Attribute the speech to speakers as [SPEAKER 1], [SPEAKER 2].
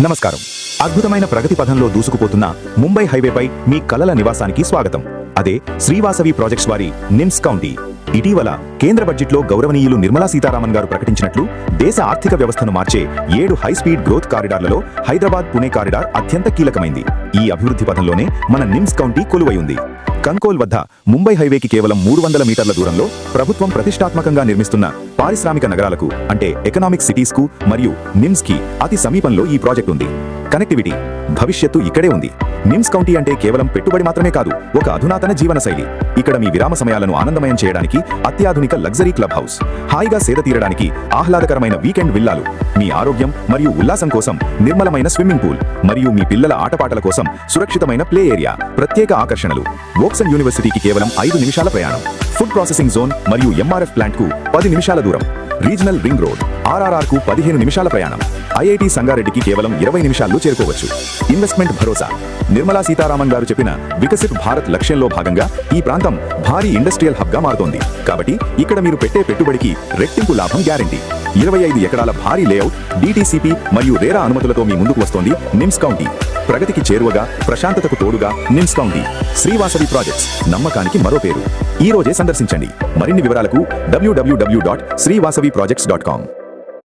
[SPEAKER 1] నమస్కారం. అద్భుతమైన ప్రగతి పథంలో దూసుకుపోతున్న ముంబై హైవేపై మీ కలల నివాసానికి స్వాగతం. అదే శ్రీవాసవి ప్రాజెక్ట్స్ వారి నిమ్స్ కౌంటీ. ఇటీవల కేంద్ర బడ్జెట్లో గౌరవనీయులు నిర్మలా సీతారామన్ గారు ప్రకటించినట్లు దేశ ఆర్థిక వ్యవస్థను మార్చే 7 హై స్పీడ్ గ్రోత్ కారిడార్లలో హైదరాబాద్ పుణే కారిడార్ అత్యంత కీలకమైంది. ఈ అభివృద్ధి పథంలోనే మన నిమ్స్ కౌంటీ కొలువై ఉంది. కంకోల్ వద్ద ముంబై హైవేకి కేవలం 300 మీటర్ల దూరంలో ప్రభుత్వం ప్రతిష్టాత్మకంగా నిర్మిస్తున్న పారిశ్రామిక నగరాలకు అంటే ఎకనామిక్ సిటీస్ కు మరియు నిమ్స్ కి అతి సమీపంలో ఈ ప్రాజెక్ట్ ఉంది. కనెక్టివిటీ భవిష్యత్తు ఇక్కడే ఉంది. నిమ్స్ కౌంటీ అంటే కేవలం పెట్టుబడి మాత్రమే కాదు, ఒక అధునాతన జీవనశైలి. ఇక్కడ మీ విరామ సమయాలను ఆనందమయం చేయడానికి అత్యాధునిక లగ్జరీ క్లబ్ హౌస్, హాయిగా సేద తీరడానికి ఆహ్లాదకరమైన వీకెండ్ విల్లాలు, మీ ఆరోగ్యం మరియు ఉల్లాసం కోసం నిర్మలమైన స్విమ్మింగ్ పూల్, మరియు మీ పిల్లల ఆటపాటల కోసం సురక్షితమైన ప్లే ఏరియా. ప్రత్యేక ఆకర్షణలు వోక్సన్ యూనివర్సిటీకి కేవలం 5 నిమిషాల ప్రయాణం, ఫుడ్ ప్రాసెసింగ్ జోన్ మరియు ఎంఆర్ఎఫ్ ప్లాంట్ కు 10 నిమిషాల దూరం, రీజనల్ రింగ్ రోడ్ ఆర్ఆర్ఆర్ కు 15 నిమిషాల ప్రయాణం, ఐఐటి సంగారెడ్డికి కేవలం 20 నిమిషాల్లో చేరుకోవచ్చు. ఇన్వెస్ట్మెంట్ భరోసా నిర్మలా సీతారామన్ గారు చెప్పిన వికసిత్ భారత్ లక్ష్యంలో భాగంగా ఈ ప్రాంతం భారీ ఇండస్ట్రియల్ హబ్ గా మారుతోంది. కాబట్టి ఇక్కడ మీరు పెట్టే పెట్టుబడికి రెట్టింపు లాభం గ్యారంటీ. 25 ఎకరాల భారీ లేఅవుట్, డిటిసిపి మరియు రేరా అనుమతులతో మీ ముందుకు వస్తోంది నిమ్స్ కౌంటీ. ప్రగతికి చేరువగా, ప్రశాంతతకు తోడుగా నిమ్స్ కౌంటీ. శ్రీవాసవి ప్రాజెక్ట్స్, నమ్మకానికి మరో పేరు. ఈ రోజే సందర్శించండి. మరిన్ని వివరాలకు www.srivasaviprojects.com.